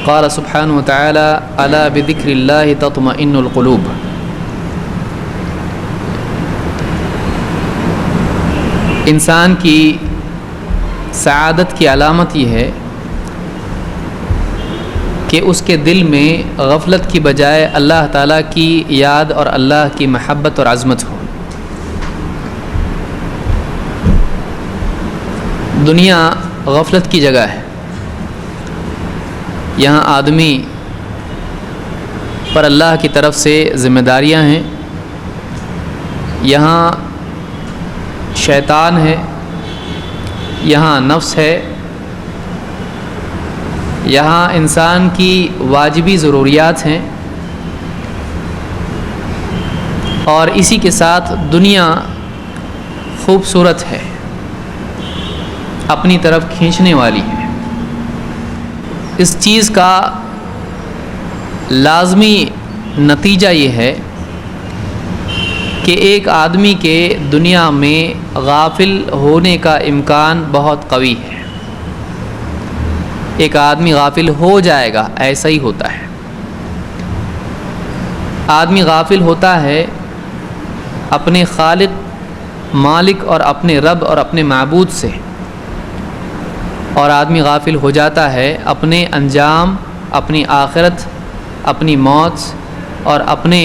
قال سبحانہ وتعالی الا بذکر اللہ تطمئن القلوب۔ انسان کی سعادت کی علامت یہ ہے کہ اس کے دل میں غفلت کی بجائے اللہ تعالیٰ کی یاد اور اللہ کی محبت اور عظمت ہو۔ دنیا غفلت کی جگہ ہے، یہاں آدمی پر اللہ کی طرف سے ذمہ داریاں ہیں، یہاں شیطان ہے، یہاں نفس ہے، یہاں انسان کی واجبی ضروریات ہیں، اور اسی کے ساتھ دنیا خوبصورت ہے، اپنی طرف کھینچنے والی ہے۔ اس چیز کا لازمی نتیجہ یہ ہے کہ ایک آدمی کے دنیا میں غافل ہونے کا امکان بہت قوی ہے۔ ایک آدمی غافل ہو جائے گا، ایسا ہی ہوتا ہے۔ آدمی غافل ہوتا ہے اپنے خالق، مالک اور اپنے رب اور اپنے معبود سے، اور آدمی غافل ہو جاتا ہے اپنے انجام، اپنی آخرت، اپنی موت اور اپنے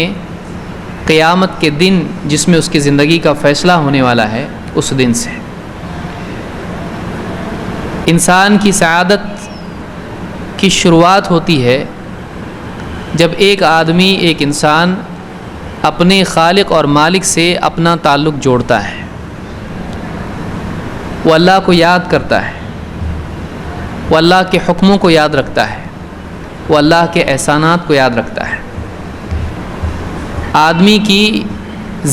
قیامت کے دن جس میں اس کی زندگی کا فیصلہ ہونے والا ہے، اس دن سے۔ انسان کی سعادت کی شروعات ہوتی ہے جب ایک آدمی، ایک انسان اپنے خالق اور مالک سے اپنا تعلق جوڑتا ہے، وہ اللہ کو یاد کرتا ہے، وہ اللہ کے حکموں کو یاد رکھتا ہے، وہ اللہ کے احسانات کو یاد رکھتا ہے۔ آدمی کی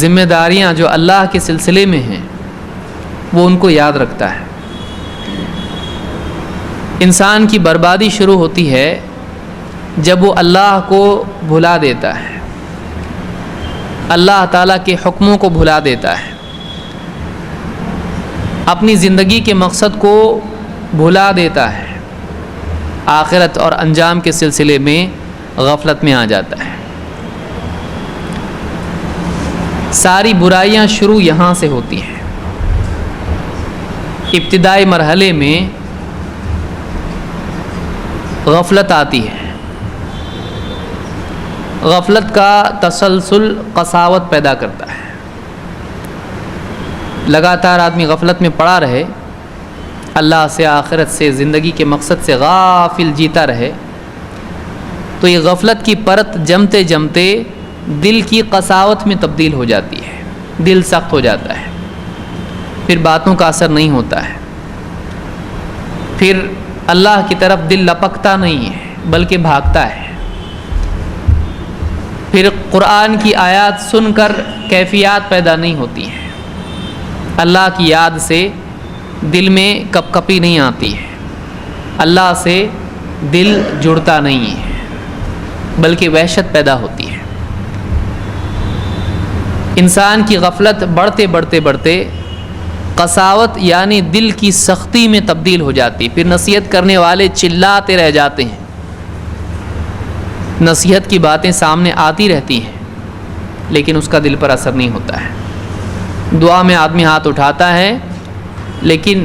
ذمہ داریاں جو اللہ کے سلسلے میں ہیں وہ ان کو یاد رکھتا ہے۔ انسان کی بربادی شروع ہوتی ہے جب وہ اللہ کو بھلا دیتا ہے، اللہ تعالیٰ کے حکموں کو بھلا دیتا ہے، اپنی زندگی کے مقصد کو بھلا دیتا ہے، آخرت اور انجام کے سلسلے میں غفلت میں آ جاتا ہے۔ ساری برائیاں شروع یہاں سے ہوتی ہیں۔ ابتدائی مرحلے میں غفلت آتی ہے، غفلت کا تسلسل قساوت پیدا کرتا ہے۔ لگاتار آدمی غفلت میں پڑا رہے، اللہ سے، آخرت سے، زندگی کے مقصد سے غافل جیتا رہے، تو یہ غفلت کی پرت جمتے جمتے دل کی قساوت میں تبدیل ہو جاتی ہے، دل سخت ہو جاتا ہے، پھر باتوں کا اثر نہیں ہوتا ہے، پھر اللہ کی طرف دل لپکتا نہیں ہے بلکہ بھاگتا ہے، پھر قرآن کی آیات سن کر کیفیات پیدا نہیں ہوتی ہیں، اللہ کی یاد سے دل میں کپ کپی نہیں آتی ہے، اللہ سے دل جڑتا نہیں ہے بلکہ وحشت پیدا ہوتی ہے۔ انسان کی غفلت بڑھتے بڑھتے بڑھتے قساوت یعنی دل کی سختی میں تبدیل ہو جاتی، پھر نصیحت کرنے والے چلاتے رہ جاتے ہیں، نصیحت کی باتیں سامنے آتی رہتی ہیں لیکن اس کا دل پر اثر نہیں ہوتا ہے۔ دعا میں آدمی ہاتھ اٹھاتا ہے لیکن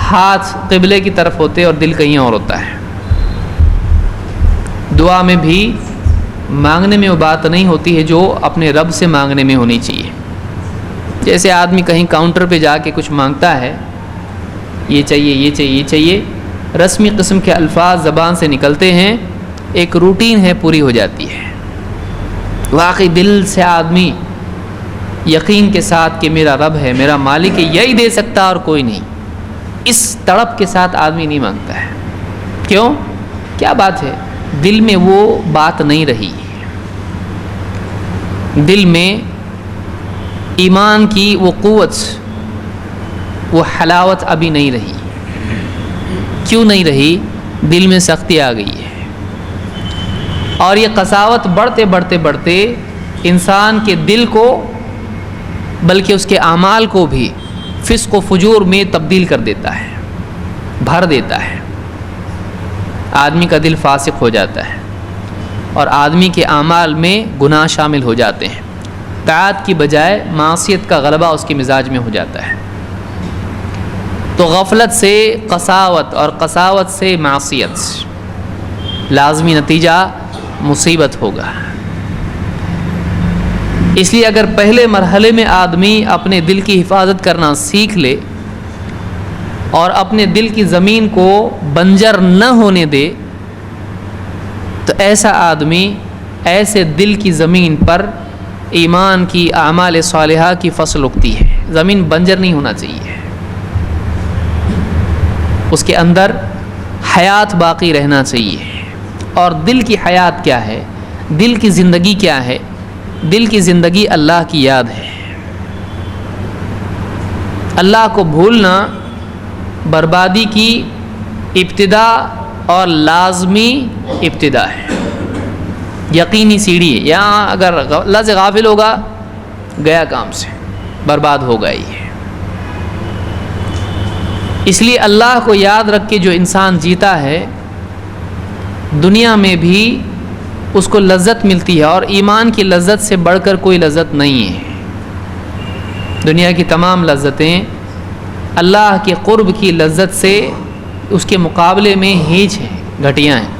ہاتھ قبلے کی طرف ہوتے اور دل کہیں اور ہوتا ہے۔ دعا میں بھی مانگنے میں وہ بات نہیں ہوتی ہے جو اپنے رب سے مانگنے میں ہونی چاہیے۔ جیسے آدمی کہیں کاؤنٹر پہ جا کے کچھ مانگتا ہے، یہ چاہیے، یہ چاہیے، یہ چاہیے، رسمی قسم کے الفاظ زبان سے نکلتے ہیں، ایک روٹین ہے، پوری ہو جاتی ہے۔ واقعی دل سے آدمی یقین کے ساتھ کہ میرا رب ہے، میرا مالک ہے، یہی دے سکتا اور کوئی نہیں، اس تڑپ کے ساتھ آدمی نہیں مانگتا ہے۔ کیوں؟ کیا بات ہے؟ دل میں وہ بات نہیں رہی، دل میں ایمان کی وہ قوت، وہ حلاوت ابھی نہیں رہی۔ کیوں نہیں رہی؟ دل میں سختی آ گئی ہے، اور یہ قساوت بڑھتے بڑھتے بڑھتے انسان کے دل کو بلکہ اس کے اعمال کو بھی فسق و فجور میں تبدیل کر دیتا ہے، بھر دیتا ہے۔ آدمی کا دل فاسق ہو جاتا ہے اور آدمی کے اعمال میں گناہ شامل ہو جاتے ہیں، طاعت کی بجائے معصیت کا غلبہ اس کے مزاج میں ہو جاتا ہے۔ تو غفلت سے قساوت اور قساوت سے معصیت، لازمی نتیجہ مصیبت ہوگا۔ اس لیے اگر پہلے مرحلے میں آدمی اپنے دل کی حفاظت کرنا سیکھ لے اور اپنے دل کی زمین کو بنجر نہ ہونے دے، تو ایسا آدمی ایسے دل کی زمین پر ایمان کی اعمال صالحہ کی فصل اگتی ہے۔ زمین بنجر نہیں ہونا چاہیے، اس کے اندر حیات باقی رہنا چاہیے۔ اور دل کی حیات کیا ہے؟ دل کی زندگی کیا ہے؟ دل کی زندگی اللہ کی یاد ہے۔ اللہ کو بھولنا بربادی کی ابتدا اور لازمی ابتدا ہے، یقینی سیڑھی ہے۔ یہاں اگر اللہ سے غافل ہوگا، گیا کام سے، برباد ہوگا ہی۔ اس لیے اللہ کو یاد رکھ کے جو انسان جیتا ہے، دنیا میں بھی اس کو لذت ملتی ہے، اور ایمان کی لذت سے بڑھ کر کوئی لذت نہیں ہے۔ دنیا کی تمام لذتیں اللہ کے قرب کی لذت سے اس کے مقابلے میں ہیچ ہیں، گھٹیاں ہیں۔